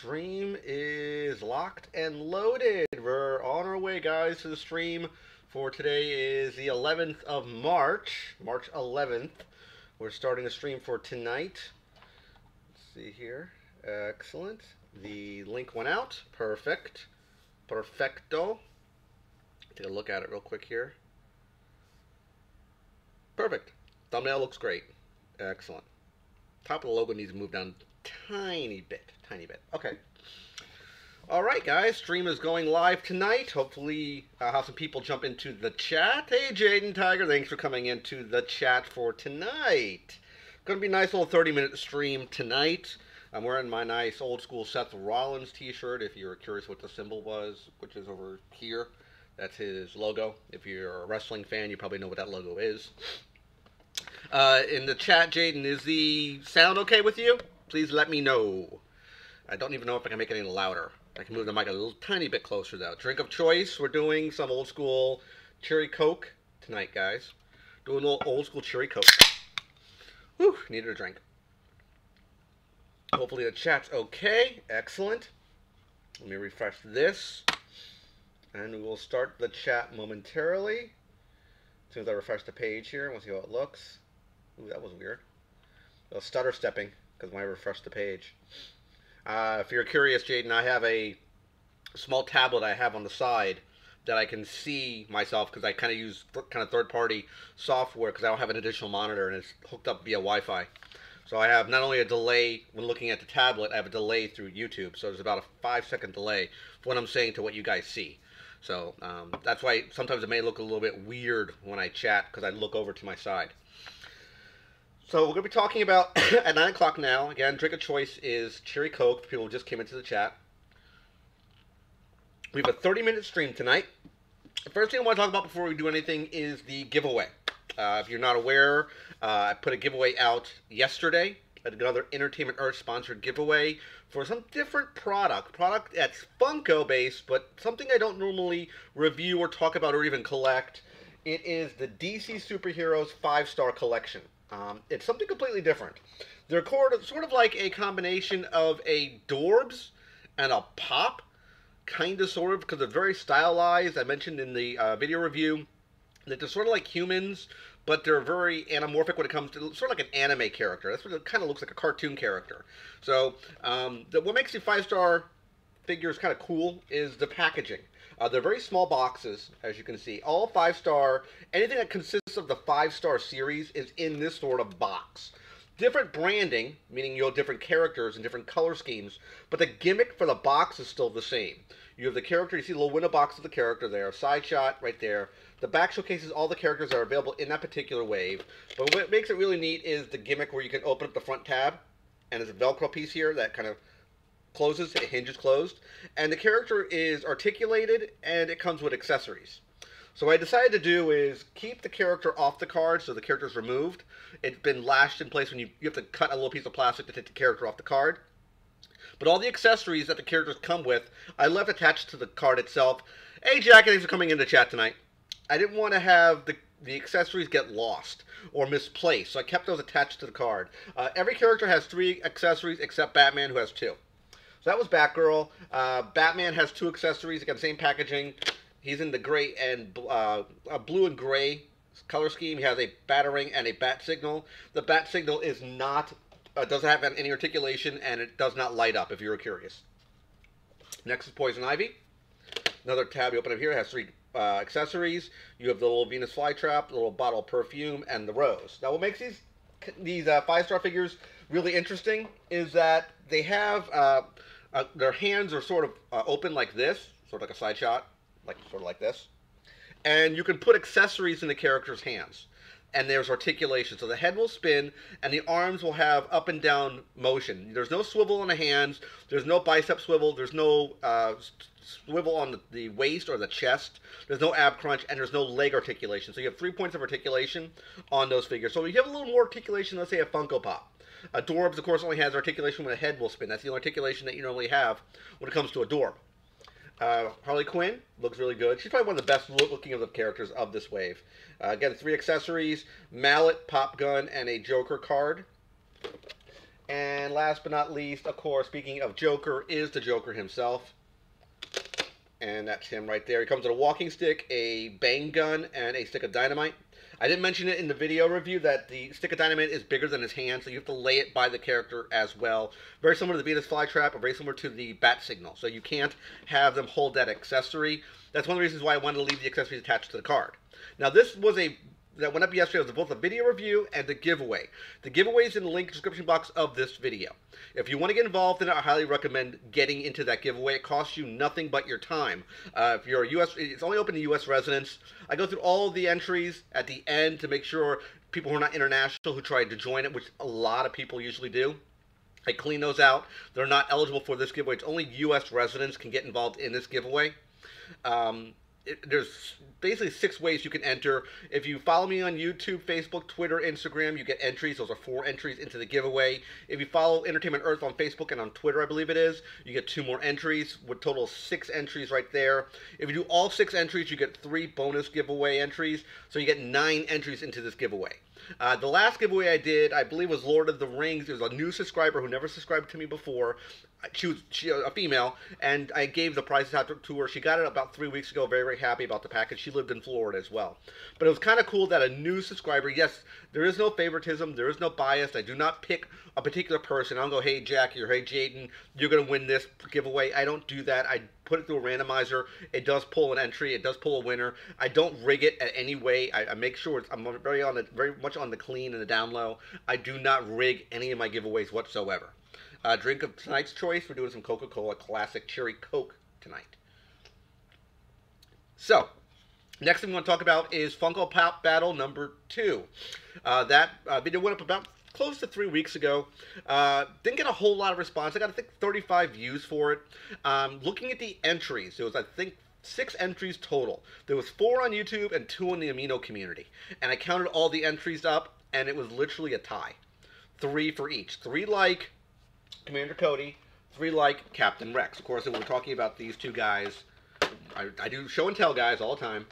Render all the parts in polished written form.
Stream is locked and loaded. We're on our way, guys, to the stream for today is the 11th of March, March 11th. We're starting a stream for tonight. Let's see here. Excellent. The link went out. Perfect. Perfecto. Take a look at it real quick here. Perfect. Thumbnail looks great. Excellent. Top of the logo needs to move down tiny bit. Okay. All right, guys. Stream is going live tonight. Hopefully, I'll have some people jump into the chat. Hey, Jaden Tiger. Thanks for coming into the chat for tonight. Going to be a nice little 30-minute stream tonight. I'm wearing my nice old school Seth Rollins t-shirt. If you're curious what the symbol was, which is over here, that's his logo. If you're a wrestling fan, you probably know what that logo is. In the chat, Jaden, is the sound okay with you? Please let me know. I don't even know if I can make it any louder. I can move the mic a little tiny bit closer, though. Drink of choice, we're doing some old school cherry Coke tonight, guys. Doing a little old school cherry Coke. Whew, needed a drink. Hopefully the chat's okay. Excellent. Let me refresh this. And we will start the chat momentarily. As soon as I refresh the page here, we'll see how it looks. Ooh, that was weird. A little stutter stepping because when I refresh the page. If you're curious, Jaden, I have a small tablet I have on the side that I can see myself because I kind of use third-party software because I don't have an additional monitor and it's hooked up via Wi-Fi. So I have not only a delay when looking at the tablet, I have a delay through YouTube. So there's about a 5-second delay from what I'm saying to what you guys see. So that's why sometimes it may look a little bit weird when I chat because I look over to my side. So we're going to be talking about, at 9 o'clock now, again, drink of choice is cherry Coke for people who just came into the chat. We have a 30-minute stream tonight. The first thing I want to talk about before we do anything is the giveaway. If you're not aware, I put a giveaway out yesterday, another Entertainment Earth sponsored giveaway for some different product that's Funko based, but something I don't normally review or talk about or even collect. It is the DC Superheroes 5-Star Collection. It's something completely different. They're sort of like a combination of a Dorbs and a Pop, kind of sort of, because they're very stylized. I mentioned in the video review that they're sort of like humans, but they're very anamorphic when it comes to sort of like an anime character. That's what it kind of looks like, a cartoon character. So what makes the 5-star figures kind of cool is the packaging. They're very small boxes, as you can see. All 5-star, anything that consists of the 5-star series is in this sort of box. Different branding, meaning you have different characters and different color schemes, but the gimmick for the box is still the same. You have the character, you see the little window box of the character there, side shot right there. The back showcases all the characters that are available in that particular wave. But what makes it really neat is the gimmick where you can open up the front tab, and there's a Velcro piece here that kind of closes, it hinges closed, and the character is articulated and it comes with accessories. So what I decided to do is keep the character off the card so the character is removed. It's been lashed in place when you have to cut a little piece of plastic to take the character off the card. But all the accessories that the characters come with, I left attached to the card itself. Hey Jackie, thanks for coming into chat tonight. I didn't want to have the accessories get lost or misplaced, so I kept those attached to the card. Every character has 3 accessories except Batman, who has 2. So that was Batgirl. Batman has 2 accessories, again, same packaging. He's in the gray and blue and gray color scheme. He has a Batarang and a Bat Signal. The Bat Signal is not, doesn't have any articulation, and it does not light up, if you were curious. Next is Poison Ivy. Another tab you open up here has 3 accessories. You have the little Venus flytrap, the little bottle of perfume, and the rose. Now, what makes these 5-star figures really interesting is that they have their hands are sort of open like this, sort of like a side shot, sort of like this. And you can put accessories in the character's hands. And there's articulation. So the head will spin, and the arms will have up and down motion. There's no swivel on the hands. There's no bicep swivel. There's no swivel on the waist or the chest. There's no ab crunch, and there's no leg articulation. So you have 3 points of articulation on those figures. So you have a little more articulation, let's say, a Funko Pop. Dorbs, of course, only has articulation when the head will spin. That's the only articulation that you normally have when it comes to a Dorb. Harley Quinn looks really good. She's probably one of the best looking of the characters of this wave. Again, 3 accessories, mallet, pop gun, and a Joker card. And last but not least, of course, speaking of Joker, is the Joker himself. And that's him right there. He comes with a walking stick, a bang gun, and a stick of dynamite. I didn't mention it in the video review that the stick of dynamite is bigger than his hand, so you have to lay it by the character as well. Very similar to the Venus flytrap, or very similar to the bat signal. So you can't have them hold that accessory. That's one of the reasons why I wanted to leave the accessories attached to the card. Now this was that went up yesterday. It was both a video review and a giveaway. The giveaway is in the link description box of this video. If you want to get involved in it, I highly recommend getting into that giveaway. It costs you nothing but your time. If you're a U.S., it's only open to U.S. residents. I go through all of the entries at the end to make sure people who are not international who tried to join it, which a lot of people usually do. I clean those out. They're not eligible for this giveaway. It's only U.S. residents can get involved in this giveaway. There's basically 6 ways you can enter. If you follow me on YouTube, Facebook, Twitter, Instagram, you get entries. Those are 4 entries into the giveaway. If you follow Entertainment Earth on Facebook and on Twitter, I believe it is, you get 2 more entries, with total 6 entries right there. If you do all 6 entries, you get 3 bonus giveaway entries, so you get 9 entries into this giveaway. The last giveaway I did, I believe, was Lord of the Rings. It was a new subscriber who never subscribed to me before. She was a female, and I gave the prizes out to her. She got it about 3 weeks ago. Very, very happy about the package. She lived in Florida as well. But it was kind of cool that a new subscriber, yes, there is no favoritism. There is no bias. I do not pick a particular person. I don't go, hey, Jackie, or hey, Jaden, you're going to win this giveaway. I don't do that. I put it through a randomizer. It does pull an entry. It does pull a winner. I don't rig it at any way. I make sure I'm very much on the clean and the down low. I do not rig any of my giveaways whatsoever. Drink of tonight's choice, we're doing some Coca-Cola Classic Cherry Coke tonight. So, next thing we want to talk about is Funko Pop Battle number 2. That video went up about close to 3 weeks ago. Didn't get a whole lot of response. I got, I think, 35 views for it. Looking at the entries, there was, I think, 6 entries total. There was 4 on YouTube and 2 on the Amino community. And I counted all the entries up, and it was literally a tie. 3 for each. 3 like Commander Cody, 3 like Captain Rex. Of course, we're talking about these 2 guys. I do show and tell guys all the time.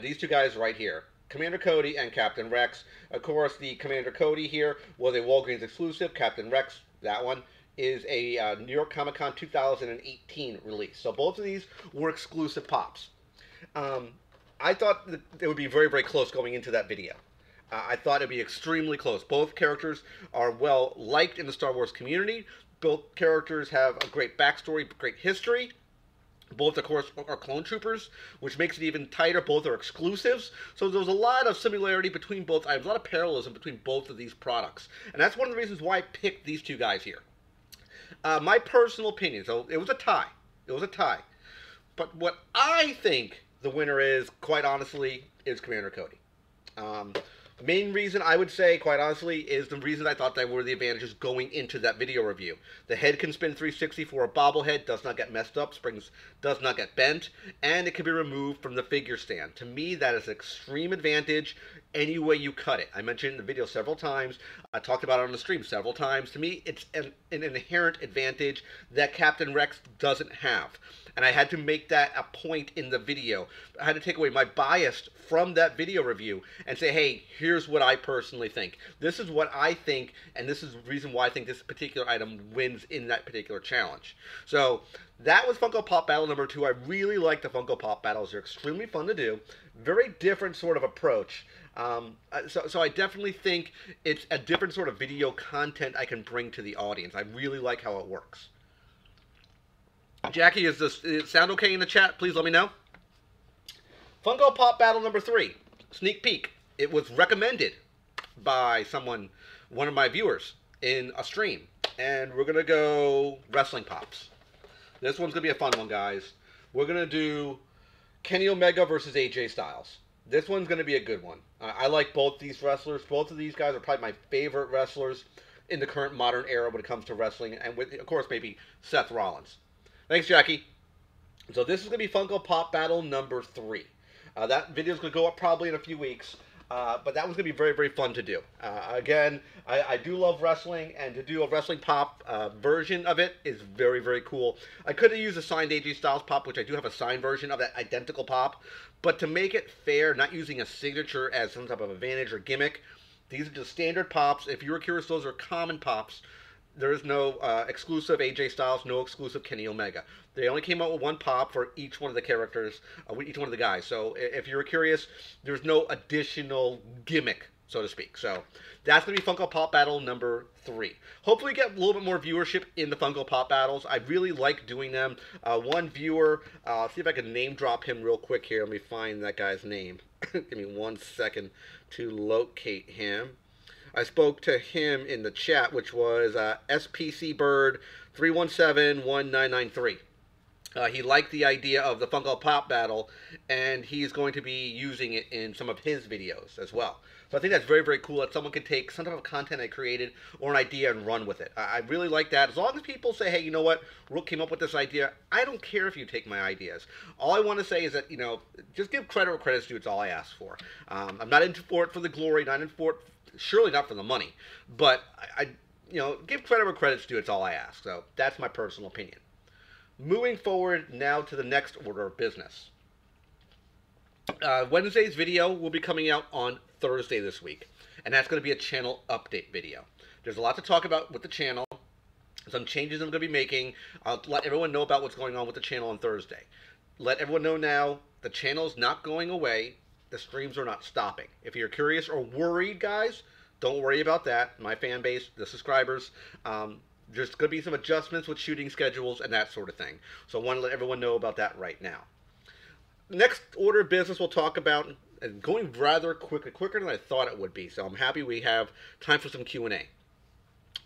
These 2 guys right here, Commander Cody and Captain Rex. Of course, the Commander Cody here was a Walgreens exclusive. Captain Rex, that one, is a New York Comic Con 2018 release. So both of these were exclusive pops. I thought that it would be very, very close going into that video. I thought it'd be extremely close. Both characters are well liked in the Star Wars community. Both characters have a great backstory, great history. Both, of course, are clone troopers, which makes it even tighter. Both are exclusives. So there's a lot of similarity between both. I have a lot of parallelism between both of these products. And that's one of the reasons why I picked these 2 guys here. My personal opinion, so it was a tie. It was a tie. But what I think the winner is, quite honestly, is Commander Cody. The main reason I would say, quite honestly, is the reason I thought that were the advantages going into that video review. The head can spin 360 for a bobblehead, does not get messed up, springs does not get bent, and it can be removed from the figure stand. To me, that is an extreme advantage any way you cut it. I mentioned it in the video several times. I talked about it on the stream several times. To me, it's an inherent advantage that Captain Rex doesn't have. And I had to make that a point in the video. I had to take away my bias from that video review and say, hey, here's what I personally think. This is what I think, and this is the reason why I think this particular item wins in that particular challenge. So that was Funko Pop Battle number 2. I really like the Funko Pop Battles. They're extremely fun to do. Very different sort of approach. So I definitely think it's a different sort of video content I can bring to the audience. I really like how it works. Jackie, is it sound okay in the chat? Please let me know. Funko Pop Battle number 3. Sneak peek. It was recommended by one of my viewers in a stream. And we're going to go wrestling pops. This one's going to be a fun one, guys. We're going to do Kenny Omega versus AJ Styles. This one's going to be a good one. I like both these wrestlers. Both of these guys are probably my favorite wrestlers in the current modern era when it comes to wrestling. And, with, of course, maybe Seth Rollins. Thanks, Jackie. So this is going to be Funko Pop Battle number 3. That video is going to go up probably in a few weeks. But that was going to be very, very fun to do. Again, I do love wrestling, and to do a wrestling pop version of it is very, very cool. I could have used a signed AJ Styles pop, which I do have a signed version of that identical pop. But to make it fair, not using a signature as some type of advantage or gimmick, these are just standard pops. If you were curious, those are common pops. There is no exclusive AJ Styles, no exclusive Kenny Omega. They only came out with one pop for each one of the characters, with each one of the guys. So if you're curious, there's no additional gimmick, so to speak. So that's going to be Funko Pop Battle number 3. Hopefully get a little bit more viewership in the Funko Pop Battles. I really like doing them. One viewer, see if I can name drop him real quick here. Let me find that guy's name. Give me 1 second to locate him. I spoke to him in the chat, which was SPC Bird 3171993. He liked the idea of the Funko Pop Battle, and he's going to be using it in some of his videos as well. So I think that's very, very cool that someone can take some type of content I created or an idea and run with it. I really like that. As long as people say, hey, you know what, Rook came up with this idea, I don't care if you take my ideas. All I want to say is that, you know, just give credit where credit's due. It's all I ask for. I'm not in for it for the glory, not in for it, surely not for the money, but I you know, give credit where credit's due. It's all I ask. So that's my personal opinion. Moving forward now to the next order of business. Wednesday's video will be coming out on Thursday this week, and that's going to be a channel update video. There's a lot to talk about with the channel, some changes I'm going to be making. I'll let everyone know about what's going on with the channel on Thursday. Let everyone know now, the channel's not going away. The streams are not stopping. If you're curious or worried, guys, don't worry about that. My fan base, the subscribers, there's going to be some adjustments with shooting schedules and that sort of thing. So I want to let everyone know about that right now. Next order of business we'll talk about, and going rather quicker than I thought it would be. So I'm happy we have time for some Q&A.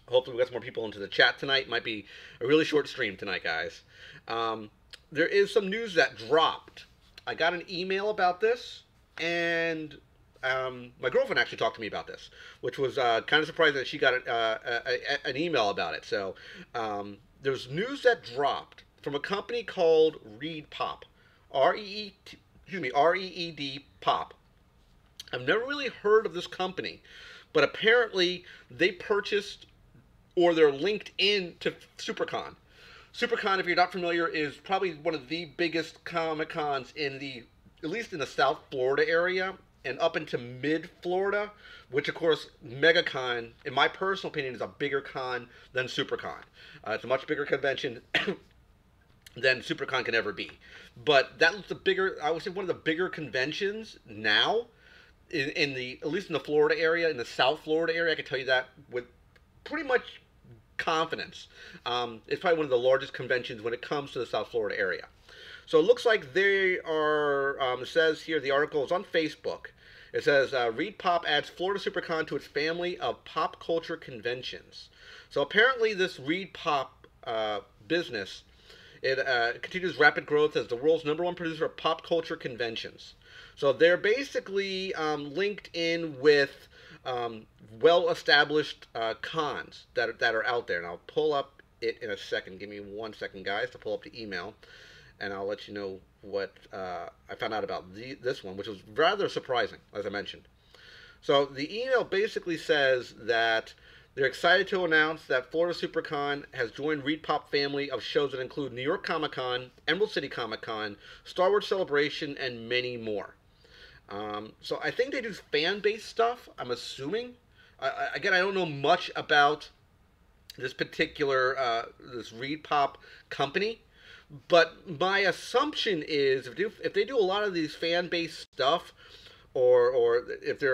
Hopefully we got some more people into the chat tonight. Might be a really short stream tonight, guys. There is some news that dropped. I got an email about this, and my girlfriend actually talked to me about this, which was kind of surprising that she got an email about it. So there's news that dropped from a company called Reed Pop, R-E-E-D Pop. I've never really heard of this company, but apparently they purchased, or they're linked in to SuperCon. SuperCon, if you're not familiar, is probably one of the biggest Comic-Cons at least in the South Florida area, and up into mid-Florida, which, of course, MegaCon, in my personal opinion, is a bigger con than SuperCon. It's a much bigger convention than SuperCon can ever be. But that was the bigger, I would say, one of the bigger conventions now, at least in the Florida area, in the South Florida area. I can tell you that with pretty much confidence. It's probably one of the largest conventions when it comes to the South Florida area. So it looks like they are, it says here, the article is on Facebook. It says, Reed Pop adds Florida SuperCon to its family of pop culture conventions. So apparently this Reed Pop business, it continues rapid growth as the world's #1 producer of pop culture conventions. So they're basically linked in with well-established cons that are out there. And I'll pull up it in a second. Give me 1 second, guys, to pull up the email. And I'll let you know what I found out about this one, which was rather surprising, as I mentioned. So the email basically says that they're excited to announce that Florida SuperCon has joined Reed Pop family of shows that include New York Comic Con, Emerald City Comic Con, Star Wars Celebration, and many more. So I think they do fan-based stuff, I'm assuming. Again, I don't know much about this particular, this Reed Pop company. But my assumption is if they do a lot of these fan-based stuff, or if they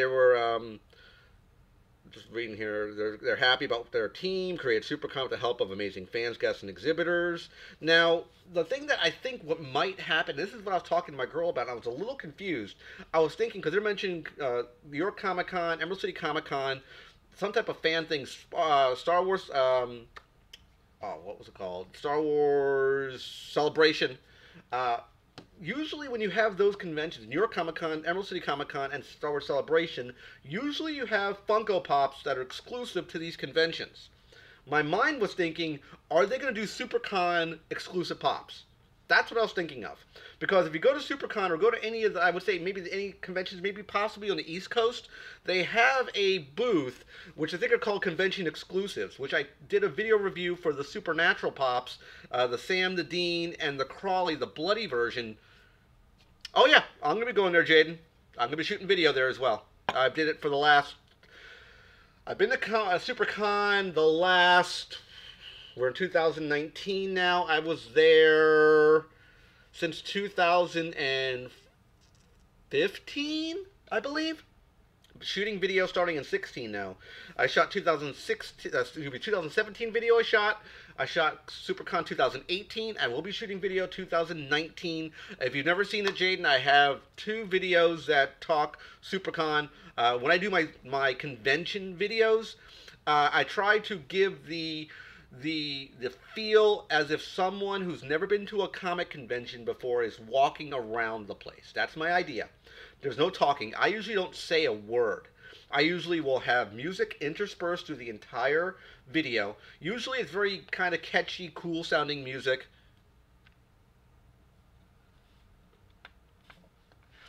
were just reading here, they're happy about their team, create SuperCon with the help of amazing fans, guests, and exhibitors. Now, the thing that I think what might happen, this is what I was talking to my girl about, I was a little confused. I was thinking, because they're mentioning New York Comic Con, Emerald City Comic Con, some type of fan thing, Star Wars, what was it called? Star Wars Celebration. Usually when you have those conventions, New York Comic Con, Emerald City Comic Con, and Star Wars Celebration, usually you have Funko Pops that are exclusive to these conventions. My mind was thinking, are they going to do SuperCon exclusive Pops? That's what I was thinking of. Because if you go to SuperCon or go to any of the, I would say maybe any conventions, maybe possibly on the East Coast, they have a booth, which I think are called convention exclusives, which I did a video review for the Supernatural Pops, the Sam, the Dean, and the Crawley, the bloody version. Oh yeah, I'm going to be going there, Jaden. I'm going to be shooting video there as well. I did it for the last, I've been to SuperCon the last. We're in 2019 now. I was there since 2015, I believe. Shooting video starting in 16 now. I shot 2016, 2017 video I shot. I shot SuperCon 2018. I will be shooting video 2019. If you've never seen it, Jaden, I have 2 videos that talk SuperCon. When I do my convention videos, I try to give the feel as if someone who's never been to a comic convention before is walking around the place. That's my idea. There's no talking. I usually don't say a word. I usually will have music interspersed through the entire video. Usually it's very kind of catchy, cool sounding music.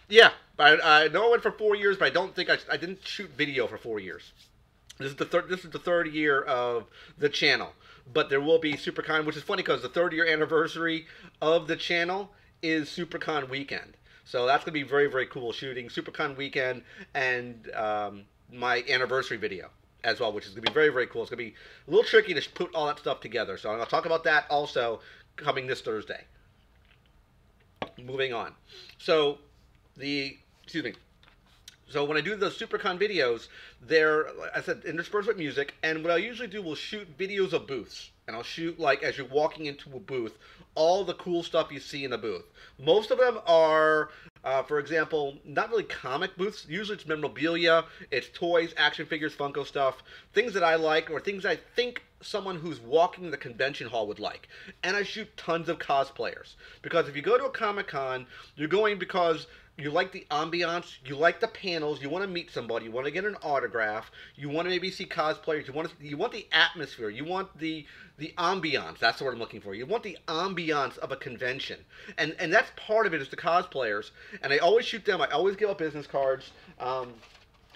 Yeah, I know I went for 4 years, but I don't think I didn't shoot video for 4 years. This is the third year of the channel, but there will be SuperCon, which is funny because the 3rd year anniversary of the channel is SuperCon weekend. So that's gonna be very, very cool shooting SuperCon weekend and my anniversary video as well, which is gonna be very, very cool. It's gonna be a little tricky to put all that stuff together. So I'm gonna talk about that also coming this Thursday. Moving on. So excuse me. So when I do the SuperCon videos, they're, I said, interspersed with music, and what I usually do will shoot videos of booths. And I'll shoot, like, as you're walking into a booth, all the cool stuff you see in the booth. Most of them are, for example, not really comic booths. Usually it's memorabilia, it's toys, action figures, Funko stuff, things that I like, or things I think someone who's walking the convention hall would like. And I shoot tons of cosplayers. Because if you go to a Comic-Con, you're going because you like the ambiance, you like the panels, you want to meet somebody, you want to get an autograph, you want to maybe see cosplayers, you want the atmosphere, you want the ambiance. That's what I'm looking for. You want the ambiance of a convention, and that's part of it is the cosplayers. And I always shoot them. I always give out business cards.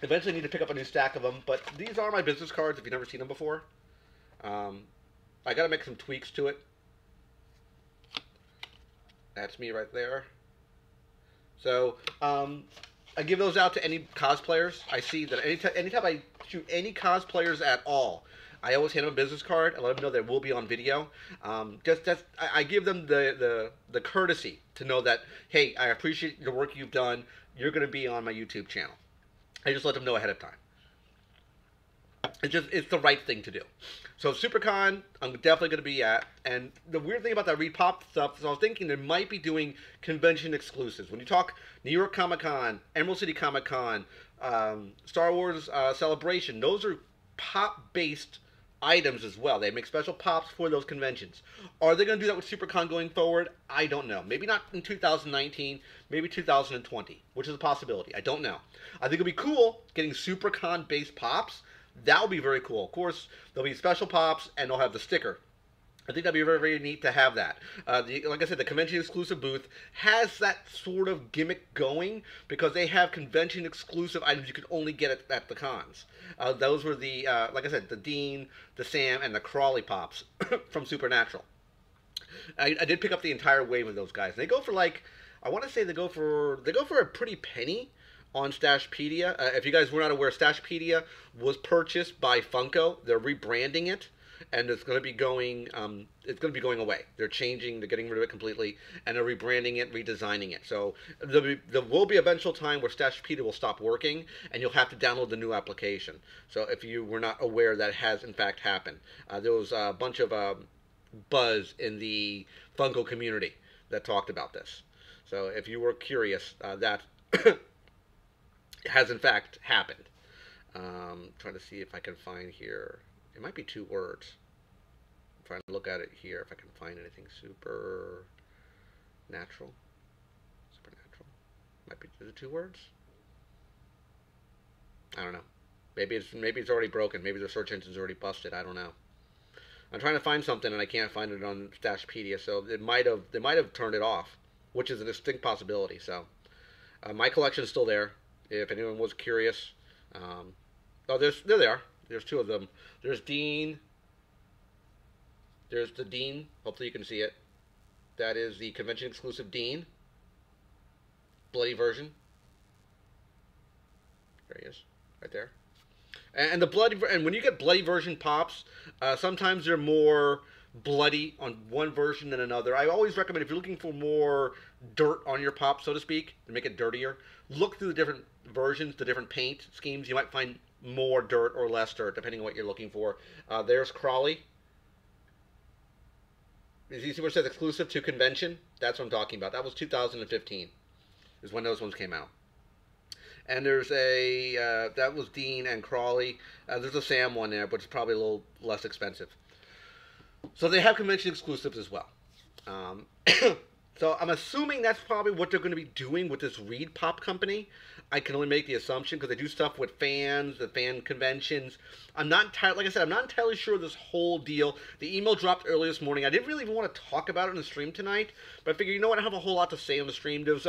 Eventually, I need to pick up a new stack of them, but these are my business cards. If you've never seen them before, I got to make some tweaks to it. That's me right there. So, I give those out to any cosplayers. I see that anytime I shoot any cosplayers at all, I always hand them a business card and let them know they will be on video. I give them the courtesy to know that, hey, I appreciate the work you've done. You're going to be on my YouTube channel. I just let them know ahead of time. It's the right thing to do. So SuperCon, I'm definitely going to be at. And the weird thing about that Reed Pop stuff is I was thinking they might be doing convention exclusives. When you talk New York Comic Con, Emerald City Comic Con, Star Wars Celebration, those are pop-based items as well. They make special pops for those conventions. Are they going to do that with SuperCon going forward? I don't know. Maybe not in 2019, maybe 2020, which is a possibility. I don't know. I think it'll be cool getting SuperCon-based pops. That will be very cool. Of course, there'll be special pops, and they'll have the sticker. I think that'd be very, very neat to have that. Like I said, the convention-exclusive booth has that sort of gimmick going because they have convention-exclusive items you can only get at the cons. Those were the, like I said, the Dean, the Sam, and the Crawley pops from Supernatural. I did pick up the entire wave of those guys. They go for like, I want to say they go for a pretty penny on Stashpedia. If you guys were not aware, Stashpedia was purchased by Funko. They're rebranding it, and it's going to be going. It's going to be going away. They're changing. They're getting rid of it completely, and they're rebranding it, redesigning it. So there will be eventual time where Stashpedia will stop working, and you'll have to download the new application. So if you were not aware, that has in fact happened. There was a bunch of buzz in the Funko community that talked about this. So if you were curious, that has in fact happened. Trying to see if I can find here. It might be 2 words. I'm trying to look at it here if I can find anything. Supernatural. Might be, is it 2 words? I don't know. Maybe it's already broken. Maybe the search engine's already busted. I don't know. I'm trying to find something and I can't find it on Stashpedia, so they might have turned it off, which is a distinct possibility. So my collection is still there. If anyone was curious, there they are. There's 2 of them. There's Dean. There's the Dean. Hopefully you can see it. That is the convention exclusive Dean. Bloody version. There he is, right there. And the bloody, and when you get bloody version pops, sometimes they're more bloody on one version than another. I always recommend, if you're looking for more dirt on your pop, so to speak, to make it dirtier, look through the different versions, the different paint schemes. You might find more dirt or less dirt, depending on what you're looking for. There's Crawley. You see where it says exclusive to convention? That's what I'm talking about. That was 2015, is when those ones came out. And there's a, that was Dean and Crawley. There's a Sam one there, but it's probably a little less expensive. So they have convention exclusives as well. So I'm assuming that's probably what they're going to be doing with this Reed Pop company. I can only make the assumption because they do stuff with fans, the fan conventions. I'm not entirely, like I said, I'm not entirely sure of this whole deal. The email dropped early this morning. I didn't really even want to talk about it in the stream tonight, but I figured, you know what, I have a whole lot to say on the stream. There was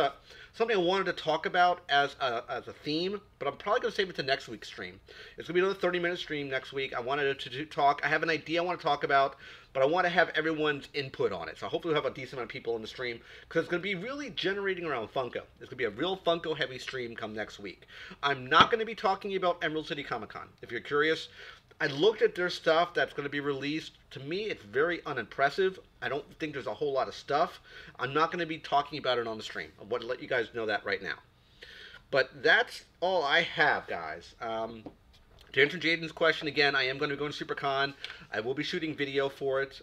something I wanted to talk about as a theme, but I'm probably going to save it to next week's stream. It's going to be another 30-minute stream next week. I wanted to talk. I have an idea I want to talk about, but I want to have everyone's input on it. So hopefully we'll have a decent amount of people in the stream, because it's going to be really generating around Funko. It's going to be a real Funko-heavy stream come next week. I'm not going to be talking about Emerald City Comic Con. If you're curious, I looked at their stuff that's going to be released. To me, it's very unimpressive. I don't think there's a whole lot of stuff. I'm not going to be talking about it on the stream. I want to let you guys know that right now. But that's all I have, guys. To answer Jaden's question again, I am going to be going to SuperCon. I will be shooting video for it.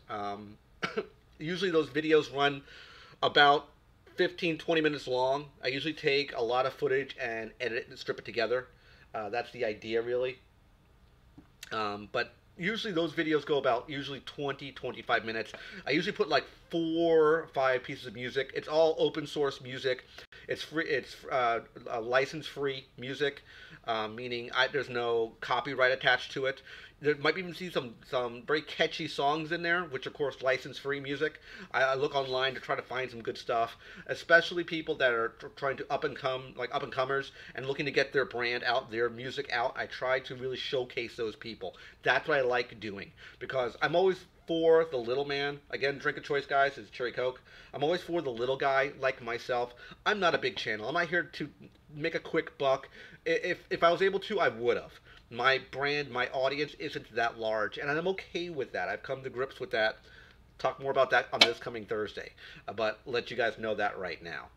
Usually those videos run about 15-20 minutes long. I usually take a lot of footage and edit it and strip it together. That's the idea, really. But usually those videos go about usually 20-25 minutes. I usually put like 4 or 5 pieces of music. It's all open source music. It's free. It's license free music, meaning there's no copyright attached to it. There might even see some very catchy songs in there, which of course license free music. I look online to try to find some good stuff, especially people that are trying to up and comers and looking to get their brand out, their music out. I try to really showcase those people. That's what I like doing, because I'm always for the little man. Again, drink of choice, guys, is Cherry Coke. I'm always for the little guy like myself. I'm not a big channel. I'm not here to make a quick buck. If I was able to, I would have. My brand, my audience isn't that large, and I'm okay with that. I've come to grips with that. Talk more about that on this coming Thursday, but let you guys know that right now.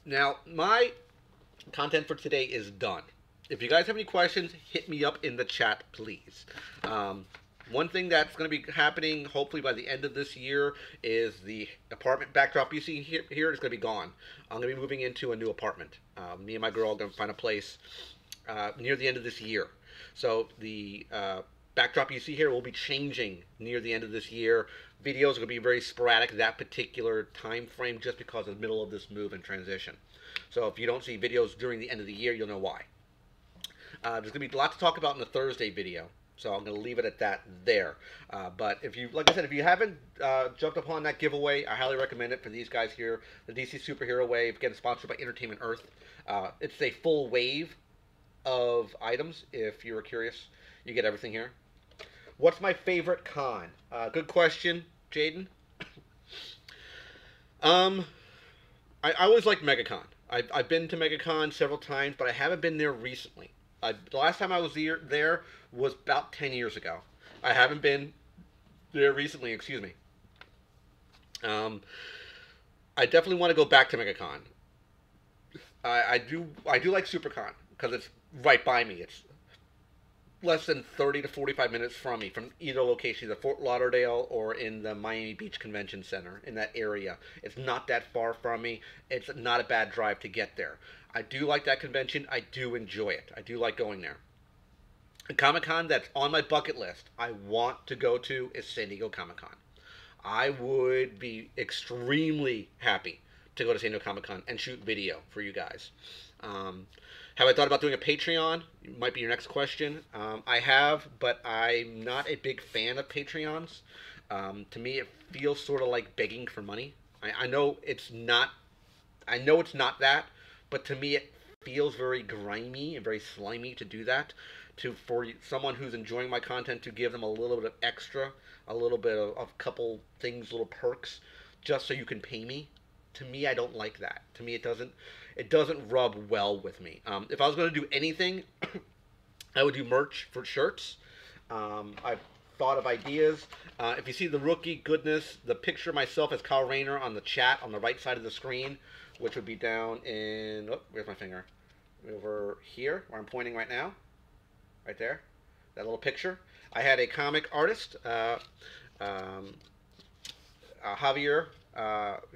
Now, my content for today is done. If you guys have any questions, hit me up in the chat, please. One thing that's going to be happening, hopefully by the end of this year, is the apartment backdrop you see here is going to be gone. I'm going to be moving into a new apartment. Me and my girl are going to find a place near the end of this year. So the backdrop you see here will be changing near the end of this year. Videos are going to be very sporadic that particular time frame, just because of the middle of this move and transition. So if you don't see videos during the end of the year, you'll know why. There's going to be a lot to talk about in the Thursday video, so I'm going to leave it at that there. But if you, like I said, if you haven't jumped upon that giveaway, I highly recommend it for these guys here. The DC Superhero Wave, again, sponsored by Entertainment Earth. It's a full wave of items. If you're curious, you get everything here. What's my favorite con? Good question, Jaden. I always liked MegaCon. I've been to MegaCon several times, but I haven't been there recently. The last time I was there was about 10 years ago. I haven't been there recently, excuse me. I definitely want to go back to MegaCon. I do like SuperCon, because it's right by me. It's less than 30 to 45 minutes from me, from either location, either Fort Lauderdale or in the Miami Beach Convention Center, in that area. It's not that far from me. It's not a bad drive to get there. I do like that convention. I do enjoy it. I do like going there. A Comic-Con that's on my bucket list I want to go to is San Diego Comic-Con. I would be extremely happy to go to San Diego Comic-Con and shoot video for you guys. Have I thought about doing a Patreon? Might be your next question. I have, but I'm not a big fan of Patreons. To me, it feels sort of like begging for money. I know it's not. I know it's not that, but to me, it feels very grimy and very slimy to do that. For someone who's enjoying my content, to give them a little bit of extra, a little bit of couple things, little perks, just so you can pay me. to me, I don't like that. To me, it doesn't rub well with me. If I was going to do anything, I would do merch for shirts. I've thought of ideas. If you see the Rook Geek Goodness, the picture of myself as Kyle Rayner on the chat on the right side of the screen, which would be down in, oh, where's my finger? Over here, where I'm pointing right now. Right there. That little picture. I had a comic artist, Javier.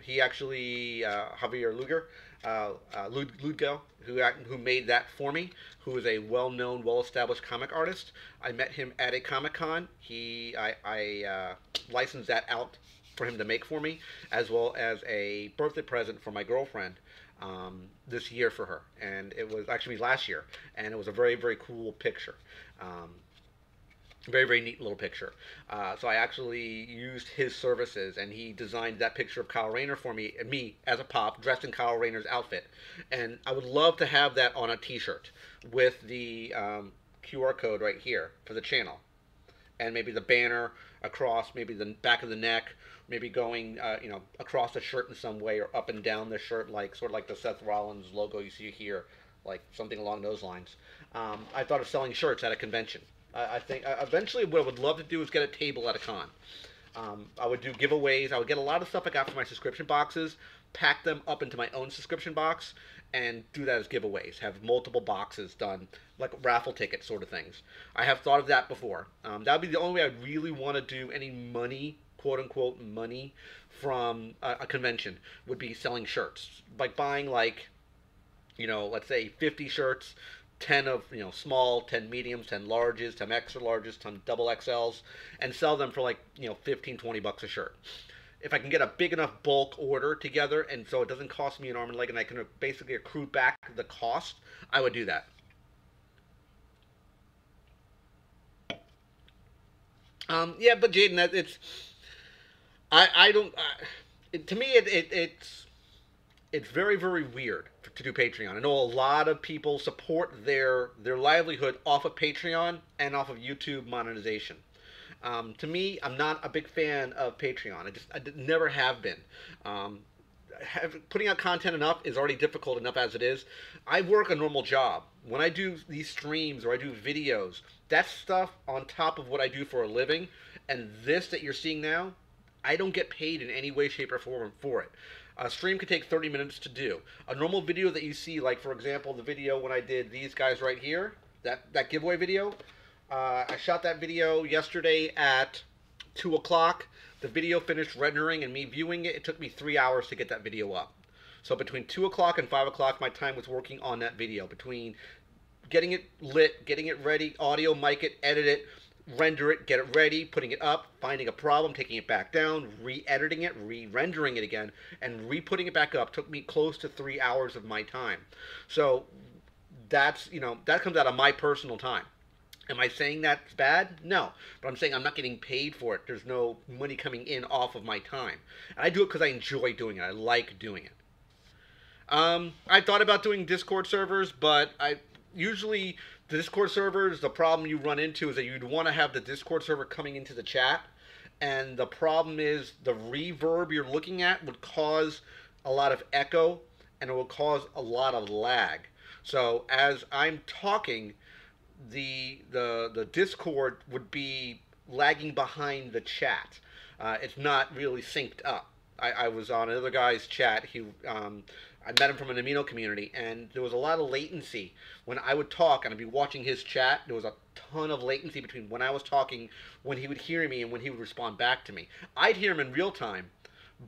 He actually, Javier Luger, Ludgo, who made that for me, who is a well-known, well-established comic artist. I met him at a Comic-Con. I licensed that out for him to make for me, as well as a birthday present for my girlfriend this year for her. And it was actually last year, and it was a very, very cool picture. Very, very neat little picture. So I actually used his services, and he designed that picture of Kyle Rayner for me as a pop, dressed in Kyle Rayner's outfit. And I would love to have that on a t-shirt with the QR code right here for the channel. And maybe the banner across, maybe the back of the neck, maybe going, across the shirt in some way, or up and down the shirt, like sort of like the Seth Rollins logo you see here, like something along those lines. I thought of selling shirts at a convention. I think eventually what I would love to do is get a table at a con. I would do giveaways. I would get a lot of stuff I got from my subscription boxes, pack them up into my own subscription box, and do that as giveaways. Have multiple boxes done, like raffle ticket sort of things. I have thought of that before. That would be the only way I really want to do any money, quote unquote money, from a convention, would be selling shirts. Like buying let's say 50 shirts, 10 of small, 10 mediums, 10 larges, 10 extra larges, 10 double XLs, and sell them for 15, 20 bucks a shirt. If I can get a big enough bulk order together, and so it doesn't cost me an arm and leg, and I can basically accrue back the cost, I would do that. Yeah, but Jaden, to me it's very, very weird to do Patreon. I know a lot of people support their livelihood off of Patreon and off of YouTube monetization. To me, I'm not a big fan of Patreon. I never have been. Putting out content enough is already difficult enough as it is. I work a normal job. When I do these streams or I do videos, that's stuff on top of what I do for a living. And this that you're seeing now, I don't get paid in any way, shape, or form for it. A stream could take 30 minutes to do. A normal video that you see, like for example, the video when I did these guys right here, that giveaway video, I shot that video yesterday at 2 o'clock. The video finished rendering and me viewing it. It took me 3 hours to get that video up. So between 2 o'clock and 5 o'clock, my time was working on that video. Between getting it lit, getting it ready, audio, mic it, edit it, render it, get it ready, putting it up, finding a problem, taking it back down, re-editing it, re-rendering it again, and re-putting it back up took me close to 3 hours of my time. So that's, that comes out of my personal time. Am I saying that's bad? No. But I'm saying I'm not getting paid for it. There's no money coming in off of my time. And I do it because I enjoy doing it. I like doing it. I thought about doing Discord servers, but usually the Discord servers, the problem you run into is that you'd want to have the Discord server coming into the chat. And the problem is the reverb you're looking at would cause a lot of echo and it will cause a lot of lag. So as I'm talking, the Discord would be lagging behind the chat. It's not really synced up. I was on another guy's chat. I met him from an amino community, and there was a lot of latency when I would talk, and I'd be watching his chat. There was a ton of latency between when I was talking, when he would hear me, and when he would respond back to me. I'd hear him in real time,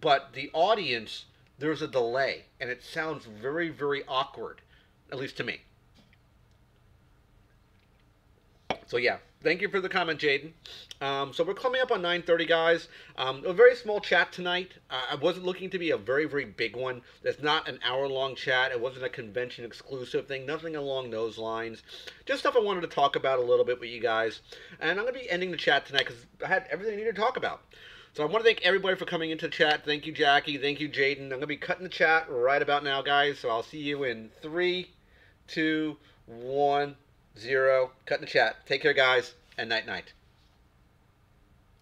but the audience, there's a delay, and it sounds very, very awkward, at least to me. So yeah, thank you for the comment, Jaden. So we're coming up on 9:30, guys. A very small chat tonight. I wasn't looking to be a very, very big one. It's not an hour-long chat. It wasn't a convention-exclusive thing. Nothing along those lines. Just stuff I wanted to talk about a little bit with you guys. And I'm going to be ending the chat tonight because I had everything I needed to talk about. So I want to thank everybody for coming into the chat. Thank you, Jackie. Thank you, Jaden. I'm going to be cutting the chat right about now, guys. So I'll see you in 3, 2, 1, 0. Cutting the chat. Take care, guys, and night-night.